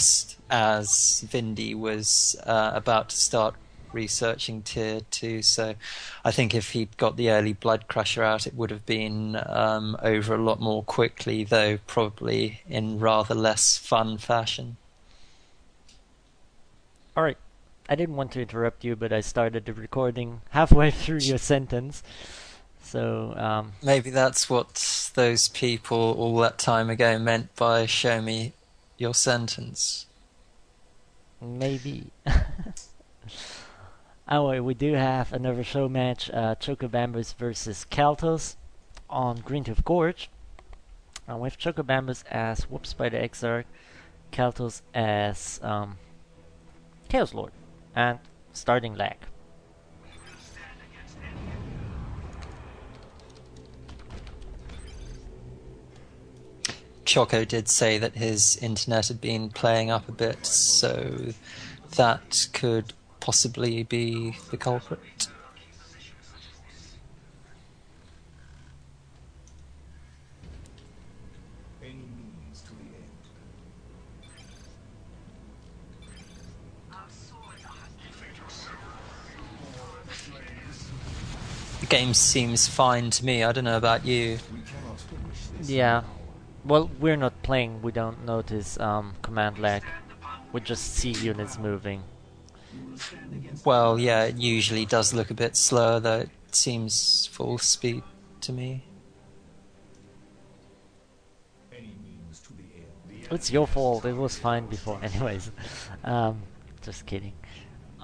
just as Vindy was about to start researching Tier 2, so I think if he'd got the early Blood Crusher out, it would have been over a lot more quickly, though probably in rather less fun fashion. Alright, I didn't want to interrupt you, but I started the recording halfway through your sentence. So, maybe that's what those people all that time ago meant by show me your sentence. Maybe. Anyway, we do have another show match, Chokobambus versus Caeltos on Greentooth Gorge. With Chokobambus as Whoops by the Exarch, Caeltos as Chaos Lord, and starting lag. Choco did say that his internet had been playing up a bit, so that could possibly be the culprit. The game seems fine to me. I don't know about you. Yeah. Well, we're not playing, we don't notice command lag. We just see units moving. Well, yeah, it usually does look a bit slower, though it seems full speed to me. It's your fault, it was fine before. Anyways, just kidding.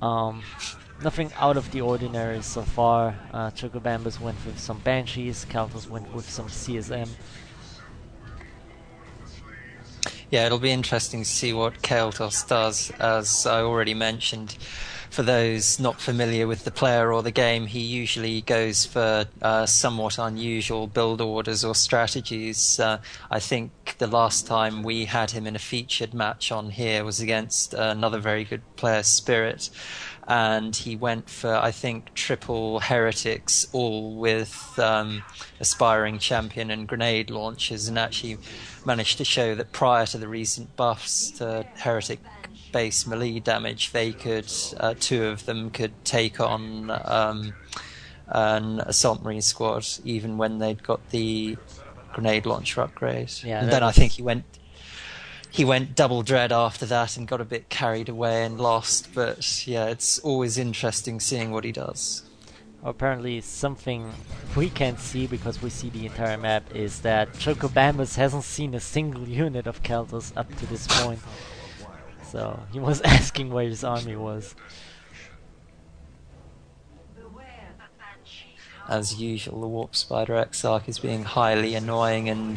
Nothing out of the ordinary so far. Chokobambus went with some Banshees, Caeltos went with some CSM. Yeah, it'll be interesting to see what Caeltos does. As I already mentioned, for those not familiar with the player or the game, he usually goes for somewhat unusual build orders or strategies. I think the last time we had him in a featured match on here was against another very good player, Spirit, and he went for, I think, triple heretics, all with aspiring champion and grenade launchers, and actually managed to show that prior to the recent buffs to heretic base melee damage, they could, two of them could take on an assault marine squad even when they'd got the grenade launcher upgrade. Yeah, and then I think he went double dread after that and got a bit carried away and lost. But yeah, it's always interesting seeing what he does. Apparently something we can't see because we see the entire map is that Chokobambus hasn't seen a single unit of Caeltos up to this point. So he was asking where his army was. As usual, the Warp Spider Exarch is being highly annoying and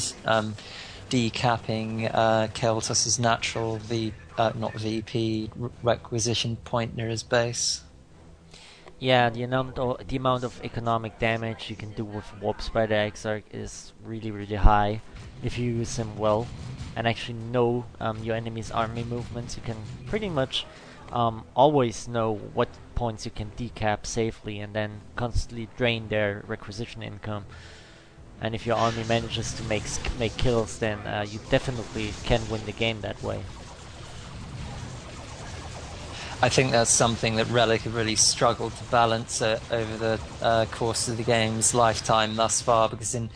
decapping Caeltos' natural not VP requisition point near his base. Yeah, the amount of economic damage you can do with Warp Spider Exarch is really high if you use him well and actually know your enemy's army movements. You can pretty much always know what points you can decap safely and then constantly drain their requisition income. And if your army manages to make kills, then you definitely can win the game that way. I think that's something that Relic have really struggled to balance over the course of the game's lifetime thus far, because in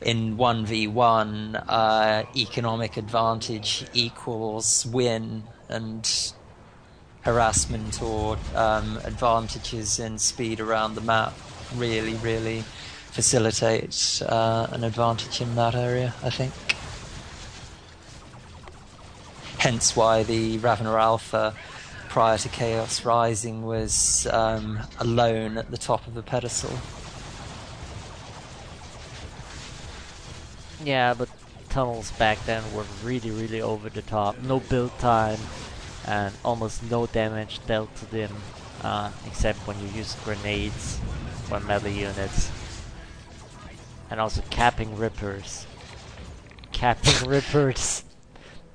1v1, economic advantage equals win, and harassment or advantages in speed around the map really facilitate an advantage in that area, I think. Hence why the Ravener Alpha prior to Chaos Rising was alone at the top of the pedestal. Yeah, but tunnels back then were really over the top. No build time and almost no damage dealt to them, except when you use grenades or melee units. And also capping rippers.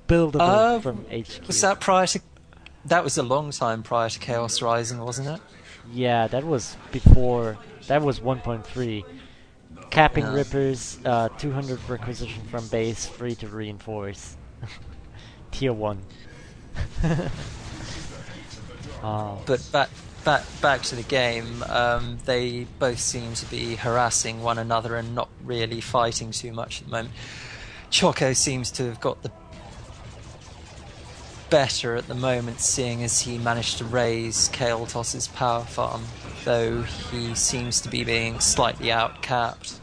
Buildable from HQ. Was that prior to... That was a long time prior to Chaos Rising, wasn't it? Yeah, that was before... That was 1.3. Capping rippers, 200 requisition from base, free to reinforce. Tier 1. But back to the game. They both seem to be harassing one another and not really fighting too much at the moment. Choco seems to have got the better at the moment, seeing as he managed to raise Caeltos' power farm, though he seems to be being slightly outcapped.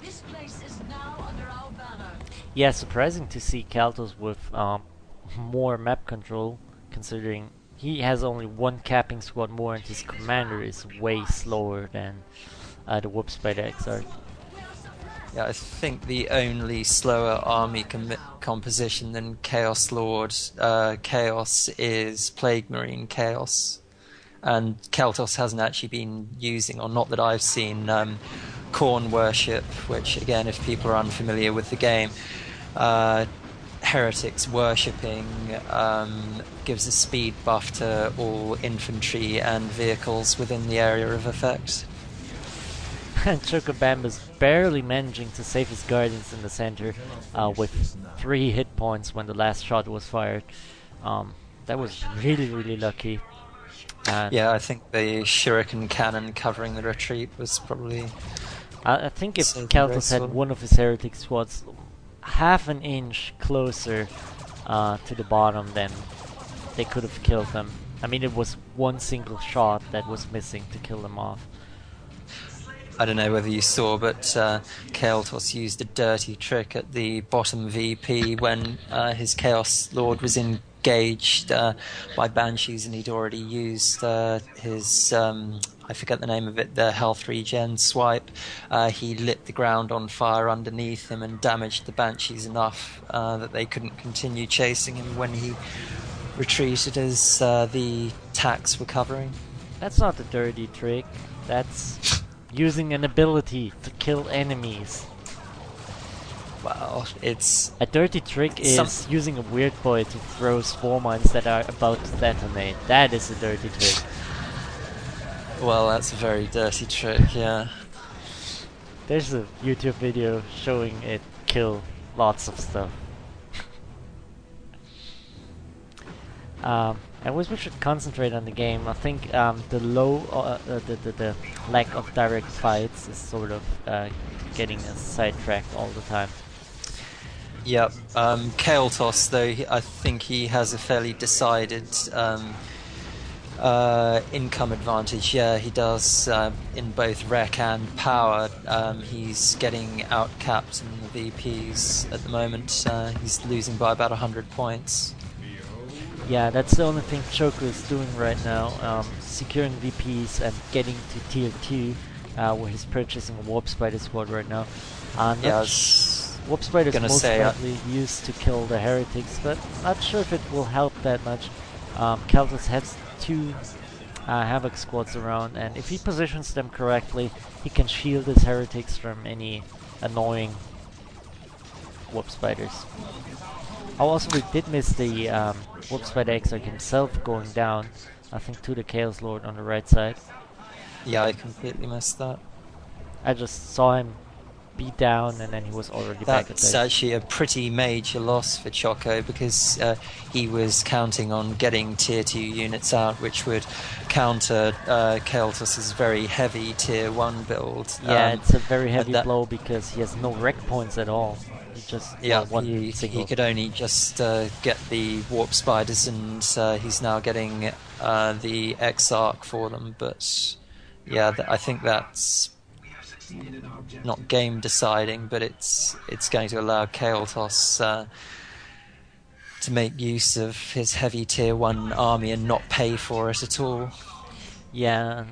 This place is now under our banner. Yeah, surprising to see Caeltos with more map control, considering he has only one capping squad more and his commander is way slower than the Warp Spider Exarch. Yeah, I think the only slower army composition than Chaos Lord Chaos is Plague Marine Chaos. And Caeltos hasn't actually been using, or not that I've seen, Corn Worship, which, again, if people are unfamiliar with the game, heretics worshipping gives a speed buff to all infantry and vehicles within the area of effect. And Chokobambus barely managing to save his guardians in the center with 3 hit points when the last shot was fired. That was really, really lucky. And yeah, I think the Shuriken cannon covering the retreat was probably... I think if Caeltos had one of his heretic squads half an inch closer to the bottom, then they could have killed them. I mean, it was one single shot that was missing to kill them off. I don't know whether you saw, but Caeltos used a dirty trick at the bottom VP when his Chaos Lord was engaged by Banshees, and he'd already used his, I forget the name of it, the health regen swipe. He lit the ground on fire underneath him and damaged the Banshees enough that they couldn't continue chasing him when he retreated as the attacks were covering. That's not a dirty trick. That's using an ability to kill enemies. Well, it's... A dirty trick is using a weird boy to throw spore mines that are about to detonate. That is a dirty trick. Well, that's a very dirty trick, yeah. There's a YouTube video showing it kill lots of stuff. I wish we should concentrate on the game. I think the lack of direct fights is sort of getting us sidetracked all the time. Yep. Caeltos, though, I think he has a fairly decided income advantage. Yeah, he does in both rec and power. He's getting outcapped in the VPs at the moment. He's losing by about 100 points. Yeah, that's the only thing Choco is doing right now, securing VPs and getting to tier 2, where he's purchasing a Warp Spider squad right now. Yeah, Warp Spider is most likely used to kill the heretics, but not sure if it will help that much. Caeltos has 2 Havoc squads around, and if he positions them correctly, he can shield his heretics from any annoying Warp Spiders. Oh, also we did miss the Warp Spider Exarch himself going down, I think to the Chaos Lord on the right side. Yeah, I completely missed that. I just saw him beat down and then he was already back at base. That's actually a pretty major loss for Choco, because he was counting on getting tier 2 units out, which would counter Caeltos' very heavy tier 1 build. Yeah, it's a very heavy blow because he has no rec points at all. He could only just get the Warp Spiders, and he's now getting the Exarch for them. But yeah, I think that's not game deciding, but it's going to allow Caeltos to make use of his heavy tier 1 army and not pay for it at all. Yeah,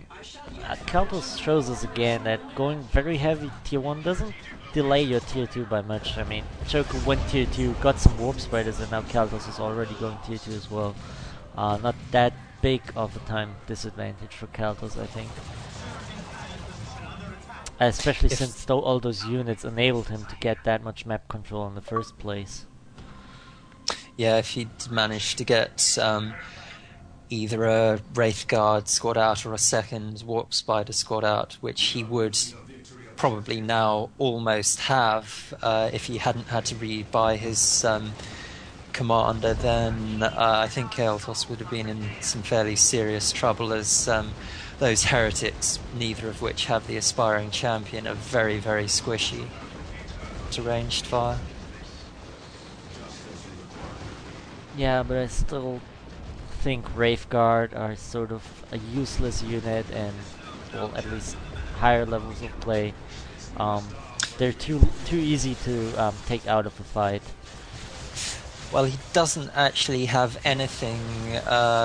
Caeltos shows us again that going very heavy tier 1 doesn't delay your tier 2 by much. I mean, Choco went tier 2, got some Warp Spiders, and now Caeltos is already going tier 2 as well. Not that big of a time disadvantage for Caeltos, I think. Especially since all those units enabled him to get that much map control in the first place. Yeah, if he'd managed to get either a Wraith Guard squad out or a second Warp Spider squad out, which he would probably now almost have if he hadn't had to rebuy his commander, then I think Caeltos would have been in some fairly serious trouble, as those heretics, neither of which have the aspiring champion, are very, very squishy to ranged fire. Yeah, but I still think Wraithguard are sort of a useless unit, and well, at least higher levels of play. They're too easy to take out of a fight. Well, he doesn't actually have anything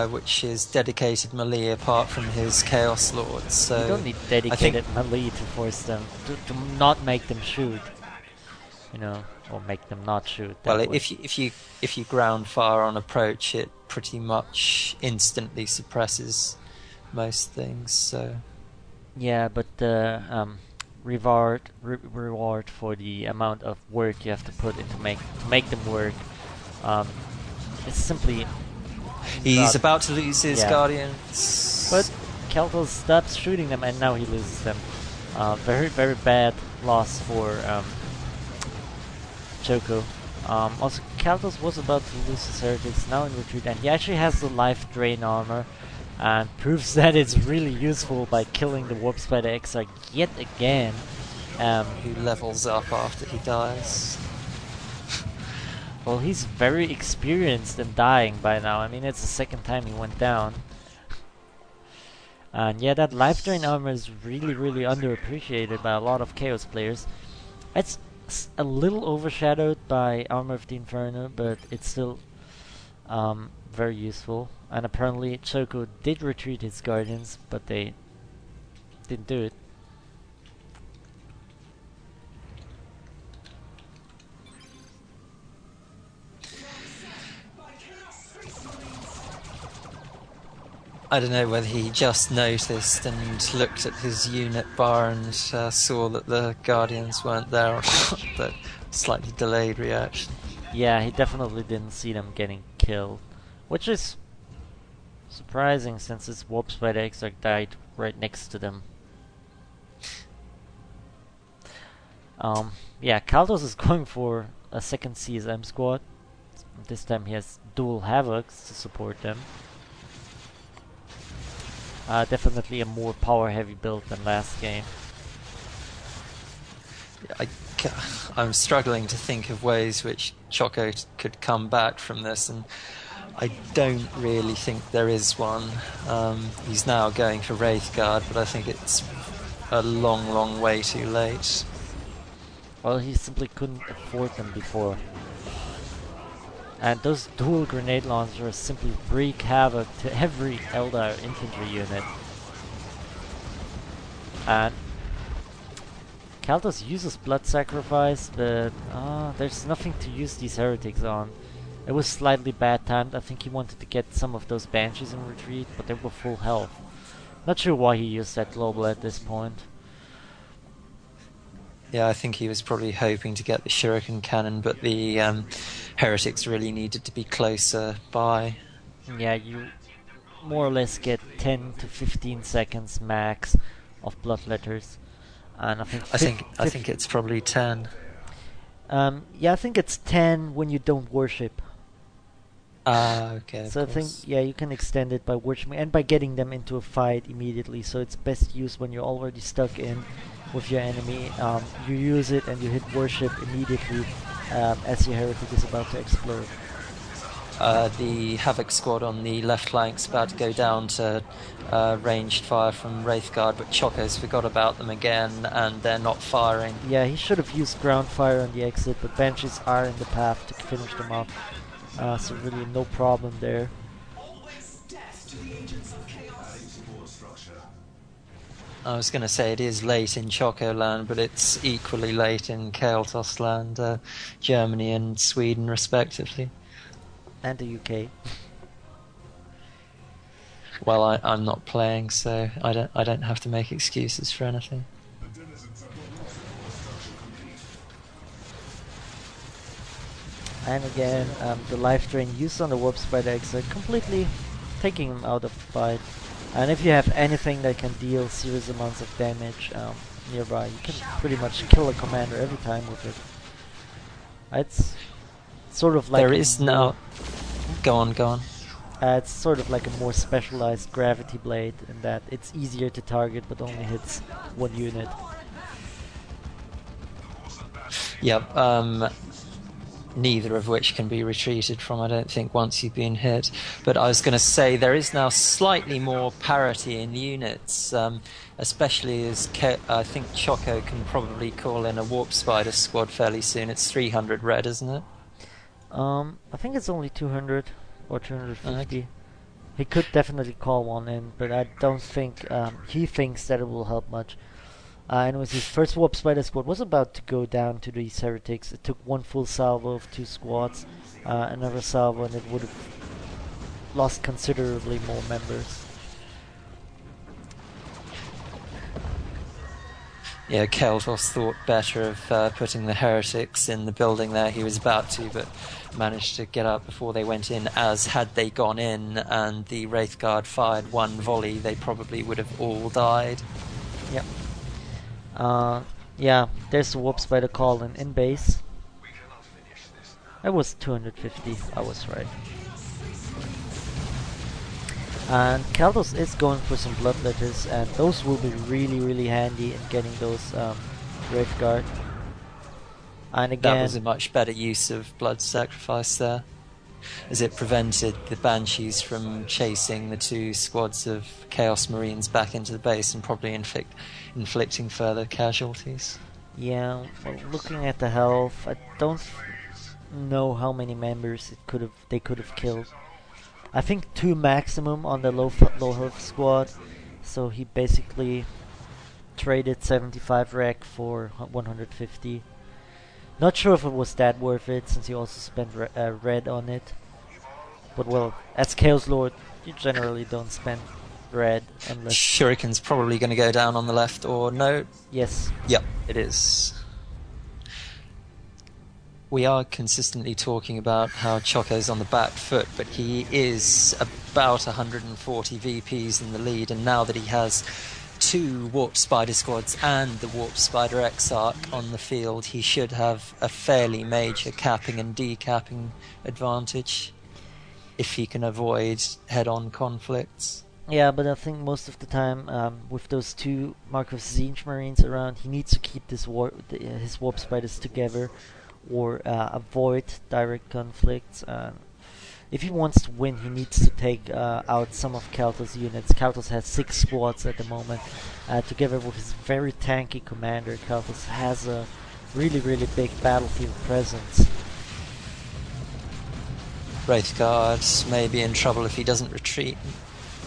which is dedicated melee apart from his Chaos Lords. So You don't need dedicated melee to force them to not make them shoot. You know, or make them not shoot. Well, that way. if you ground fire on approach, it pretty much instantly suppresses most things. So Yeah, but the reward for the amount of work you have to put into make them work, it's simply. he's not- about to lose his Yeah. guardians. But Caeltos stops shooting them, and now he loses them. Very very bad loss for Choko. Also, Caeltos was about to lose his heretics, now in retreat, and he actually has the life drain armor, and proves that it's really useful by killing the Warp Spider Exarch yet again. Who levels up after he dies. Well, he's very experienced in dying by now. I mean, it's the second time he went down. And yeah, that life drain armor is really, really underappreciated by a lot of Chaos players. It's a little overshadowed by Armor of the Inferno, but it's still very useful. And apparently Choko did retreat his guardians, but they didn't do it. I don't know whether he just noticed and looked at his unit bar and saw that the guardians weren't there, or not, but slightly delayed reaction. Yeah, he definitely didn't see them getting killed, which is surprising since his Warp Spider Exarch died right next to them. Yeah, Caeltos is going for a second CSM squad. This time he has dual Havocs to support them. Definitely a more power-heavy build than last game. I'm struggling to think of ways which Choco could come back from this, and I don't really think there is one. He's now going for Wraithguard, but I think it's a long, long way too late. Well, he simply couldn't afford them before. And those dual grenade launchers simply wreak havoc to every Eldar infantry unit. And Caeltos uses Blood Sacrifice, but there's nothing to use these heretics on. It was slightly bad timed. I think he wanted to get some of those Banshees in retreat, but they were full health. Not sure why he used that global at this point. Yeah, I think he was probably hoping to get the Shuriken Cannon, but the heretics really needed to be closer by. Yeah, you more or less get 10 to 15 seconds max of bloodletters, and I think it's probably 10. Yeah, I think it's 10 when you don't worship. Okay. So I think, yeah, you can extend it by worshiping and by getting them into a fight immediately. So it's best used when you're already stuck in with your enemy. You use it and you hit worship immediately as your heretic is about to explode. The Havoc squad on the left flank's about to go down to ranged fire from Wraithguard, but Choco's forgot about them again, and they're not firing. Yeah, he should have used ground fire on the exit, but Banshees are in the path to finish them off. So really no problem there. I was going to say it is late in Choco land, but it's equally late in Caeltos land, Germany and Sweden respectively. And the UK. Well, I'm not playing, so I don't have to make excuses for anything. And again, the life drain used on the Warp Spider Exarch completely taking him out of the fight. And if you have anything that can deal serious amounts of damage nearby, you can pretty much kill a commander every time with it. It's sort of like There is now. Go on, go on. it's sort of like a more specialized gravity blade in that it's easier to target but only hits one unit. Yep. Neither of which can be retreated from, I don't think, once you've been hit. But I was going to say there is now slightly more parity in units, especially as I think Choco can probably call in a Warp Spider squad fairly soon. It's 300 red, isn't it? I think it's only 200 or 250. Okay. He could definitely call one in, but I don't think he thinks that it will help much. Anyways, his first Warp Spider squad was about to go down to these heretics. It took one full salvo of 2 squads, another salvo, and it would have lost considerably more members. Yeah, Caeltos thought better of putting the heretics in the building there. He was about to, but managed to get up before they went in, as had they gone in and the Wraith Guard fired one volley, they probably would have all died. Yep. Yeah, there's the Warp Spider call in base. It was 250, I was right. And Caeltos is going for some Bloodletters, and those will be really handy in getting those Wraith Guard. And again, that was a much better use of blood sacrifice there, as it prevented the Banshees from chasing the 2 squads of Chaos Marines back into the base and probably inflicting further casualties. Yeah, well, looking at the health, I don't know how many members they could have killed. I think 2 maximum on the low health squad, so he basically traded 75 rec for 150. Not sure if it was that worth it, since he also spent red on it. But well, as Chaos Lord, you generally don't spend red unless... Shuriken's probably going to go down on the left, or no? Yes. Yep, it is. We are consistently talking about how Choco's on the back foot, but he is about 140 VPs in the lead, and now that he has 2 Warp Spider squads and the Warp Spider Exarch on the field, he should have a fairly major capping and decapping advantage if he can avoid head-on conflicts. Yeah, but I think most of the time, with those 2 Markov Zinj Marines around, he needs to keep his Warp Spiders together, or avoid direct conflicts. If he wants to win, he needs to take out some of Caeltos' units. Caeltos has 6 squads at the moment. Together with his very tanky commander, Caeltos has a really big battlefield presence. Wraith Guard may be in trouble if he doesn't retreat.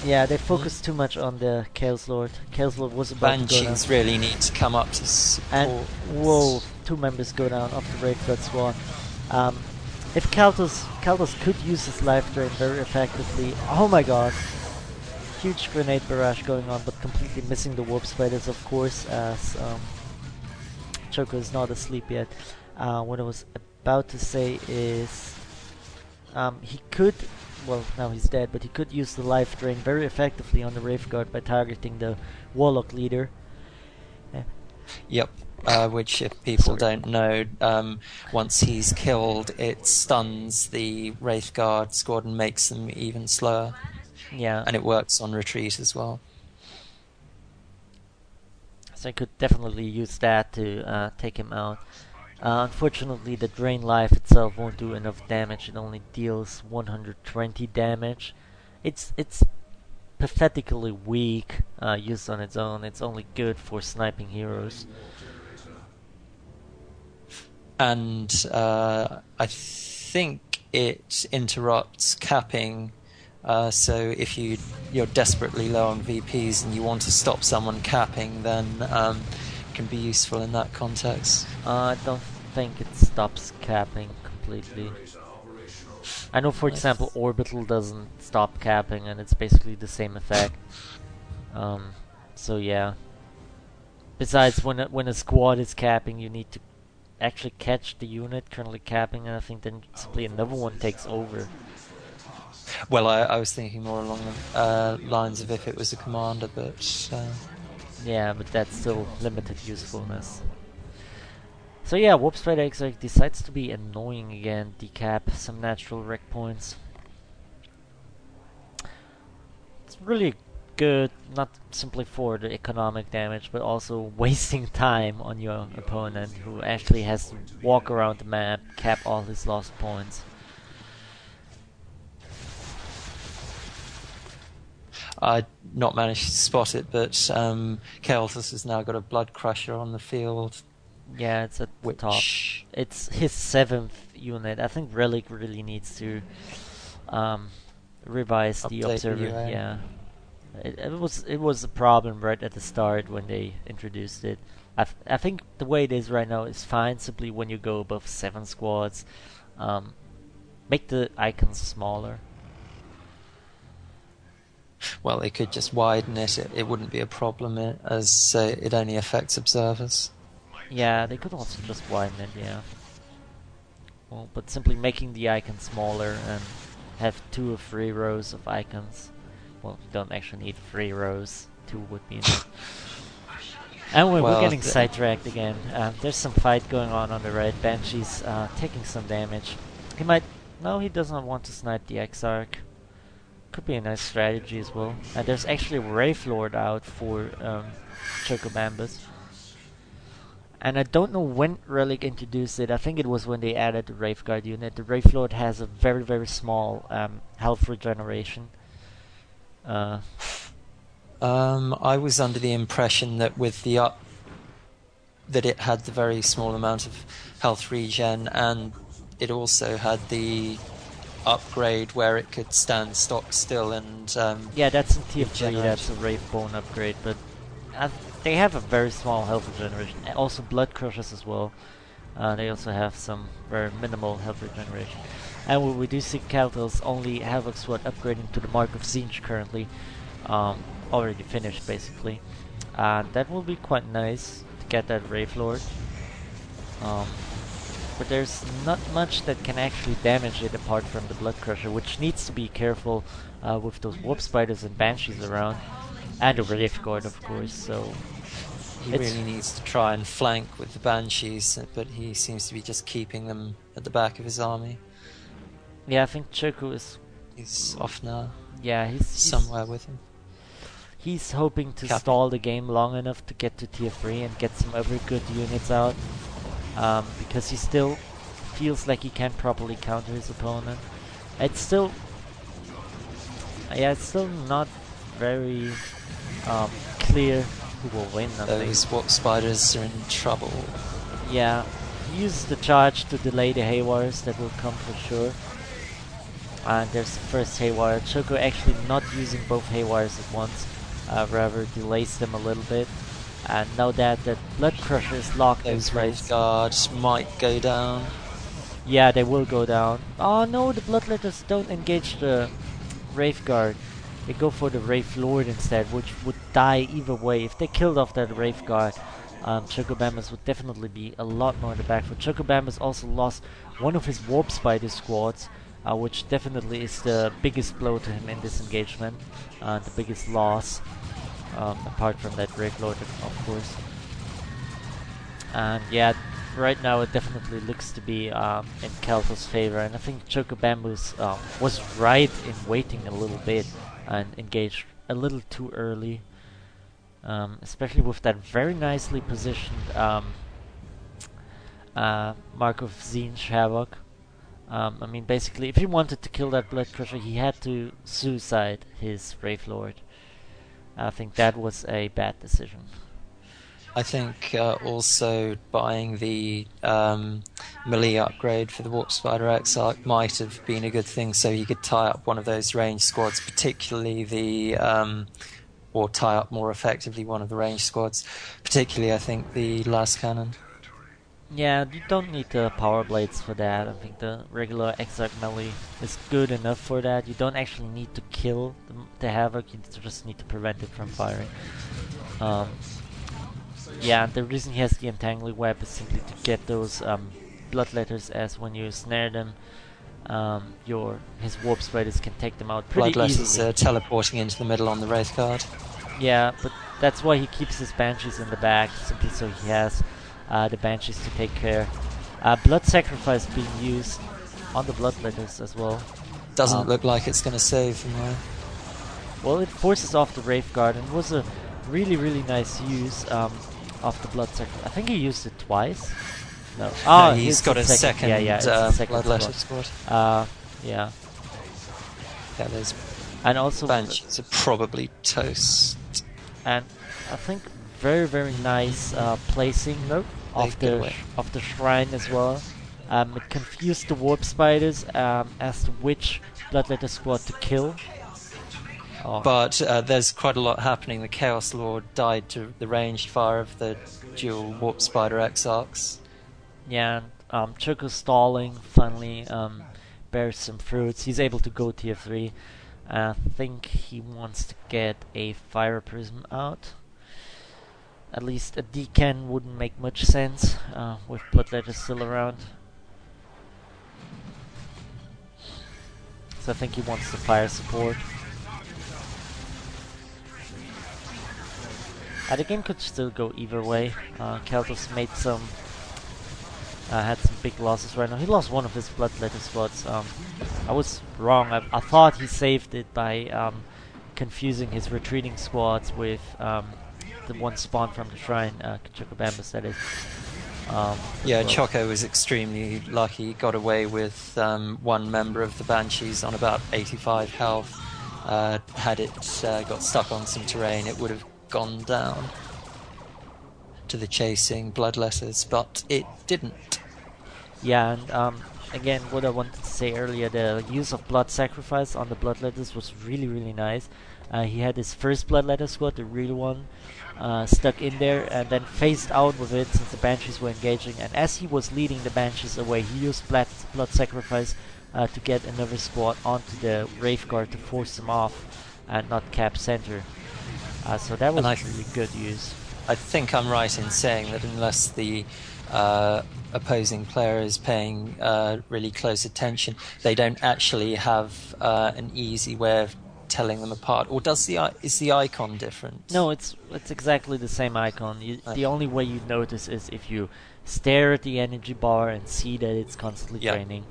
Yeah, they focus too much on the Chaos Lord. Chaos Lord was about to go down. Banshees really need to come up to support. And whoa, 2 members go down of the Wraith Guard squad. If Caeltos could use his life drain very effectively, oh my god, huge grenade barrage going on, but completely missing the Warp Spiders, of course, as Choco is not asleep yet. What I was about to say is, he could, well, now he's dead, but he could use the life drain very effectively on the Wraith Guard by targeting the Warlock leader. Yep. Which, if people don't know, once he's killed, it stuns the Wraith Guard squad and makes them even slower. Yeah. And it works on retreat as well. So I could definitely use that to take him out. Unfortunately, the Drain Life itself won't do enough damage. It only deals 120 damage. It's pathetically weak used on its own. It's only good for sniping heroes. And I think it interrupts capping, so if you're desperately low on VPs and you want to stop someone capping, then it can be useful in that context. I don't think it stops capping completely. I know, for example, Orbital doesn't stop capping, and it's basically the same effect. So yeah. Besides, when a squad is capping, you need to actually catch the unit currently capping, and I think then simply another one takes over. Well, I was thinking more along the lines of if it was a commander, but... Yeah, but that's still limited usefulness. So yeah, Warp Spider Exarch decides to be annoying again, decap some natural wreck points. It's really good, not simply for the economic damage, but also wasting time on your opponent who actually has to walk around the map, cap all his lost points. I not managed to spot it, but Caeltos has now got a Blood Crusher on the field. Yeah, it's at the top. It's his 7th unit. I think Relic really needs to revise the Update Observer. the UA. Yeah, it was a problem right at the start when they introduced it. I think the way it is right now is fine. Simply when you go above 7 squads, make the icons smaller. Well, they could just widen it. It wouldn't be a problem, as it only affects observers. Yeah, they could also just widen it, yeah. Well, but simply making the icon smaller and have 2 or 3 rows of icons. Well, you don't actually need 3 rows. 2 would be enough. And we're getting sidetracked again. There's some fight going on the right. Banshee's taking some damage. He might... No, he does not want to snipe the Exarch. Could be a nice strategy as well. And there's actually a Wraith Lord out for Chokobambus. And I don't know when Relic introduced it. I think it was when they added the Wraith Guard unit. The Wraith Lord has a very, very small health regeneration. I was under the impression that with the that it had the very small amount of health regen, and it also had the upgrade where it could stand stock still and yeah, that's in tier 3. That's a Wraith Bone upgrade, but they have a very small health regeneration. Also Blood Crushers as well. They also have some very minimal health regeneration. And we do see Caeltos only Havoc Sword upgrading to the Mark of Tzeentch currently. Already finished basically. That will be quite nice to get that Wraith Lord. But there's not much that can actually damage it apart from the Blood Crusher, which needs to be careful with those Warp Spiders and Banshees around. And the Wraith Guard, of course, so... He really needs to try and flank with the Banshees, but he seems to be just keeping them at the back of his army. Yeah, I think Choco is... He's off now. Yeah, he's somewhere with him. He's hoping to stall the game long enough to get to tier 3 and get some other good units out. Because he still feels like he can't properly counter his opponent. It's still... yeah, it's still not very clear who will win. Those Warp Spiders are in trouble. Yeah, he uses the charge to delay the Haywires, that will come for sure. And there's the first Haywire. Choco actually not using both Haywires at once, rather delays them a little bit. And now that the Blood Crusher is locked in those place. Wraith Guards might go down. Yeah, they will go down. Oh no, the Bloodletters don't engage the Wraith Guard. They go for the Wraith Lord instead, which would die either way. If they killed off that Wraith Guard, Chokobambus would definitely be a lot more in the back. For Chokobambus also lost one of his Warp Spider squads, which definitely is the biggest blow to him in this engagement. The biggest loss, apart from that Wraith Lord, of course. And yeah, right now it definitely looks to be in Caeltos' favor, and I think Chokobambus was right in waiting a little bit and engaged a little too early, especially with that very nicely positioned Mark of Tzeentch Havoc. I mean, basically, if he wanted to kill that Blood Crusher, he had to suicide his Wraith Lord. I think that was a bad decision. I think also buying the melee upgrade for the Warp Spider Exarch might have been a good thing, so you could tie up one of those ranged squads, particularly the or tie up more effectively one of the ranged squads, particularly I think the last cannon. Yeah, you don't need the power blades for that. I think the regular Exarch melee is good enough for that. You don't actually need to kill the Havoc, you just need to prevent it from firing. Yeah, the reason he has the Entangling Web is simply to get those Bloodletters, as when you snare them, his Warp Spiders can take them out pretty easily. Bloodletters teleporting into the middle on the Wraith Guard. Yeah, but that's why he keeps his Banshees in the back, simply so he has the Banshees to take care. Blood Sacrifice being used on the Bloodletters as well. Doesn't look like it's going to save from there. Well, it forces off the Wraith Guard, and was a really, really nice use of the Blood Sacrifice. I think he used it twice. No, no, he's got a second, second Bloodletter squad. Yeah. Yeah, those and also Banshees are probably toast. And I think very, very nice placing of the shrine as well. It confused the Warp Spiders as to which Bloodletter squad to kill. But there's quite a lot happening. The Chaos Lord died to the ranged fire of the dual Warp Spider Exarchs. Yeah, and Choko stalling finally bears some fruits. He's able to go tier 3. I think he wants to get a Fire Prism out. At least a decan wouldn't make much sense with Bloodletter still around. So I think he wants the fire support. The game could still go either way. Caeltos made some had some big losses right now. He lost one of his Bloodletter squads. I was wrong. I thought he saved it by confusing his retreating squads with the one spawned from the shrine, Chokobambus, that is. Yeah, Choco was extremely lucky. He got away with one member of the Banshees on about 85 health. Had it got stuck on some terrain, it would have gone down to the chasing Bloodletters, but it didn't. Yeah, and again, what I wanted to say earlier, the use of Blood Sacrifice on the Bloodletters was really, really nice. He had his first Bloodletter squad, the real one, stuck in there, and then phased out with it since the Banshees were engaging. And as he was leading the Banshees away, he used Blood Sacrifice to get another squad onto the Wraith Guard to force them off and not cap center. So that was really good use. I think I'm right in saying that unless the opposing player is paying really close attention, they don't actually have an easy way of telling them apart. Or is the icon different? No, it's exactly the same icon. The only way you notice is if you stare at the energy bar and see that it's constantly draining.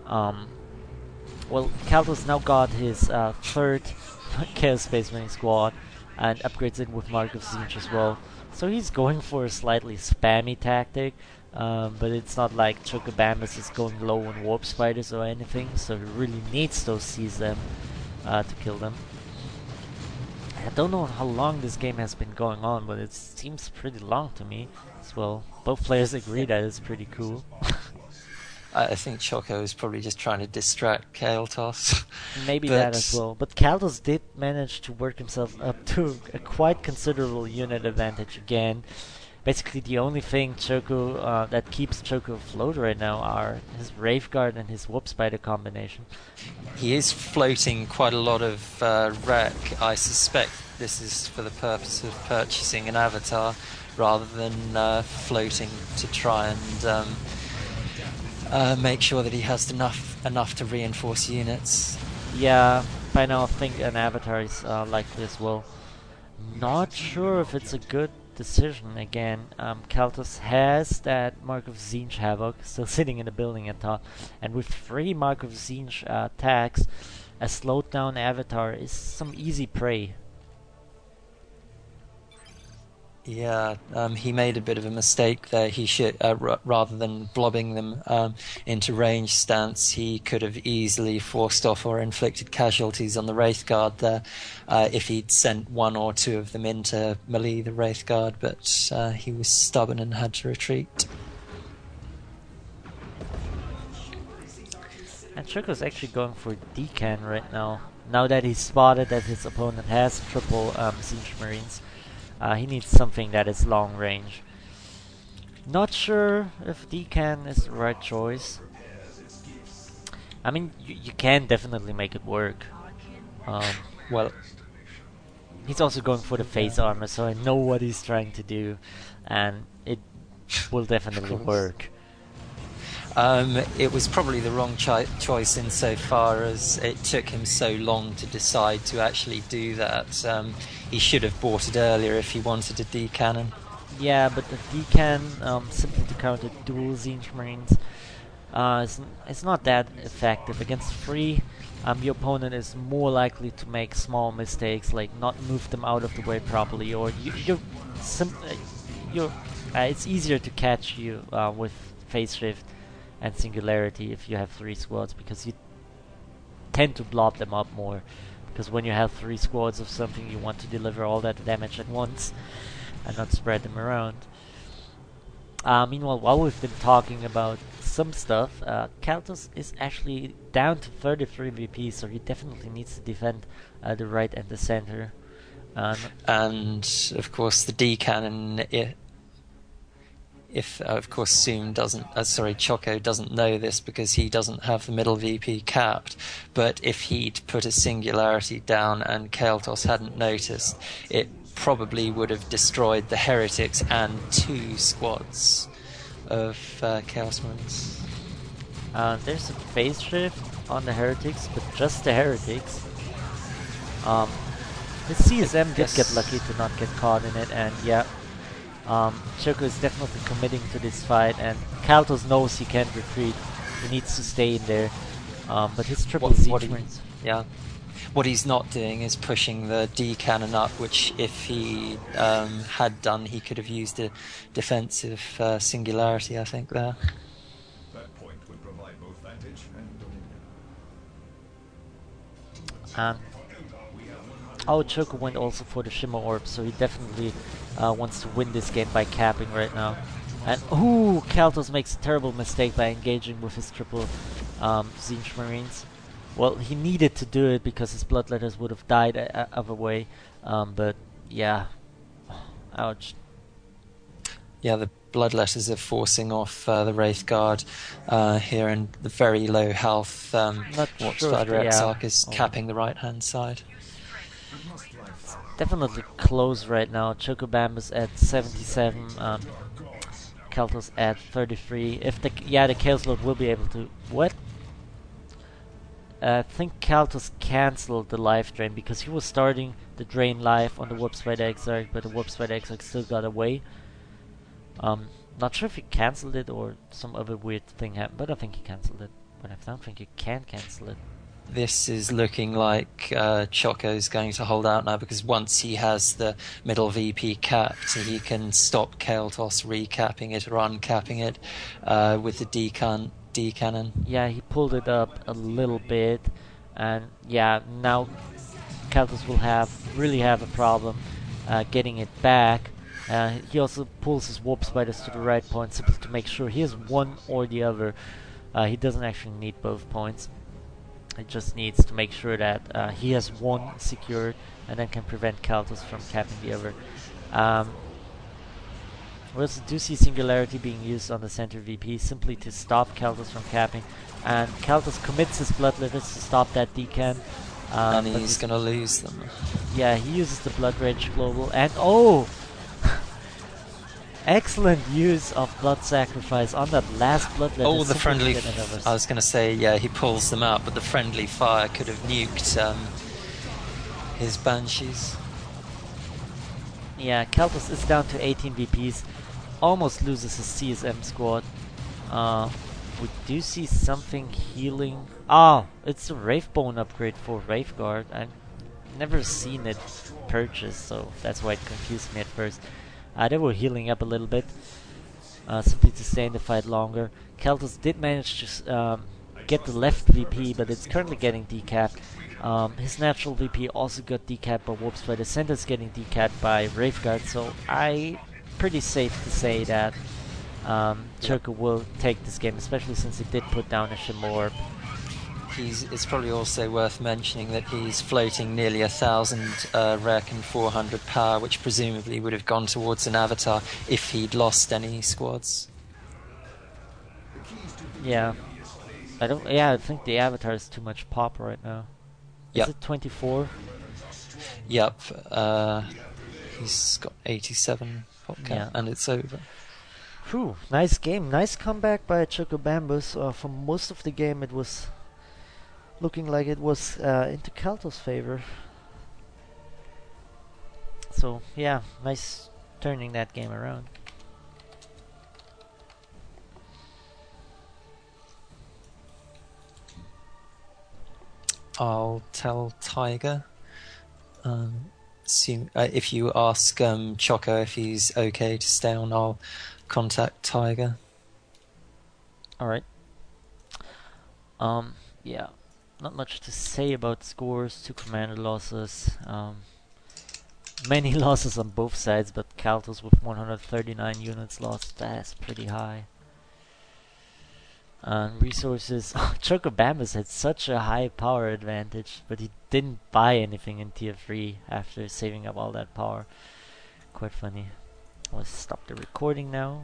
Well, Caeltos now got his third Chaos Space Marine squad and upgrades it with Mark of Tzeentch as well. So he's going for a slightly spammy tactic, but it's not like Chokobambus is going low on Warp Spiders or anything, so he really needs those Seize Them to kill them. I don't know how long this game has been going on, but it seems pretty long to me as well. Both players agree that it's pretty cool. I think Choco is probably just trying to distract Caeltos. Maybe that as well. But Caeltos did manage to work himself up to a quite considerable unit advantage again. Basically, the only thing Choco that keeps Choco afloat right now are his Wraith Guard and his Warp Spider combination. He is floating quite a lot of wreck. I suspect this is for the purpose of purchasing an avatar rather than floating to try and make sure that he has enough to reinforce units. Yeah, by now I think an avatar is likely as well. Not sure if it's a good decision again. Caeltos has that Mark of Tzeentch Havoc still sitting in the building at top, and with 3 Mark of Tzeentch attacks, a slowed down avatar is some easy prey. Yeah, he made a bit of a mistake there. He should, rather than blobbing them into range stance, he could have easily forced off or inflicted casualties on the Wraith Guard there if he'd sent 1 or 2 of them into melee the Wraith Guard, but he was stubborn and had to retreat. And Choco's actually going for decan right now. Now that he's spotted that his opponent has triple Tzeentch Marines. He needs something that is long range. Not sure if decan is the right choice. I mean, you can definitely make it work. Well, he's also going for the phase armor, so I know what he's trying to do, and it will definitely work. It was probably the wrong choice insofar as it took him so long to decide to actually do that. He should have bought it earlier if he wanted a decannon. Yeah, but the decan, simply to counter dual Zinj Marines, it's not that effective. Against 3, your opponent is more likely to make small mistakes, like not move them out of the way properly, or it's easier to catch you with Phase Shift and Singularity if you have 3 squads, because you tend to blob them up more. Because when you have 3 squads of something, you want to deliver all that damage at once and not spread them around. Meanwhile, while we've been talking about some stuff, Caeltos is actually down to 33 VP, so he definitely needs to defend the right and the center. And of course, the D cannon, if of course Choco doesn't know this because he doesn't have the middle VP capped, but if he'd put a singularity down and Caeltos hadn't noticed, it probably would have destroyed the heretics and 2 squads of Chaos Marines. There's a phase shift on the heretics, but just the heretics. The CSM did get lucky to not get caught in it, and yeah, Choco is definitely committing to this fight, and Caeltos knows he can't retreat. He needs to stay in there. But his triple Zinj Marines. Yeah. What he's not doing is pushing the D cannon up, which if he had done, he could have used a defensive singularity, I think, there. That point would provide both vantage and Choco went also for the Shimmer Orb, so he definitely wants to win this game by capping right now. And Caeltos makes a terrible mistake by engaging with his triple Zinj Marines. Well, he needed to do it because his Bloodletters would have died other way, but yeah, ouch. Yeah, the Bloodletters are forcing off the Wraith Guard here, and the very low health Watchfighter Exarch is capping the right-hand side. Definitely close right now. Chokobambus at 77, Caeltos at 33. If the Chaos Lord will be able to... What? I think Caeltos cancelled the life drain because he was starting the drain life on the Warp Spider Exarch, but the Warp Spider Exarch still got away. Not sure if he cancelled it or some other weird thing happened, but I think he cancelled it. But I don't think you can cancel it. This is looking like Choco's going to hold out now, because once he has the middle VP capped, he can stop Caeltos recapping it or uncapping it with the D cannon. Yeah, he pulled it up a little bit, and yeah, now Caeltos will really have a problem getting it back. He also pulls his Warp Spiders to the right point simply to make sure he has one or the other. He doesn't actually need both points. It just needs to make sure that he has one secured and then can prevent Caeltos from capping the other. We also do see Singularity being used on the center VP simply to stop Caeltos from capping, and Caeltos commits his Bloodletters to stop that decan. And he's going to lose them. Yeah, he uses the Blood Rage Global, and excellent use of Blood Sacrifice on that last Bloodletter. Oh, the friendly... I was going to say, yeah, he pulls them out, but the friendly fire could have nuked his Banshees. Yeah, Caeltos is down to 18 VPs. Almost loses his CSM squad. We do see something healing. It's a Wraithbone upgrade for Wraithguard. I've never seen it purchased, so that's why it confused me at first. They were healing up a little bit, simply to stay in the fight longer. Caeltos did manage to get the left VP, but it's currently getting decapped. His natural VP also got decapped by Warp Spider. Center's getting decapped by Wraithguard, so pretty safe to say that Choco will take this game, especially since he did put down a Shimor. It's probably also worth mentioning that he's floating nearly 1,000 rec and 400 power, which presumably would have gone towards an avatar if he'd lost any squads. Yeah. I think the avatar is too much pop right now. Yep. Is it 24? Yep. He's got 87 pop count, and it's over. Whew, nice game. Nice comeback by Chokobambus. For most of the game it was looking like it was into Caeltos' favor. So yeah, nice turning that game around. I'll tell Tiger. If you ask Choco if he's okay to stay on, I'll contact Tiger. Alright. Yeah. Not much to say about scores. 2 commander losses. Many losses on both sides, but Caeltos with 139 units lost. That's pretty high. Resources. Chokobambus had such a high power advantage, but he didn't buy anything in tier 3 after saving up all that power. Quite funny. Let's stop the recording now.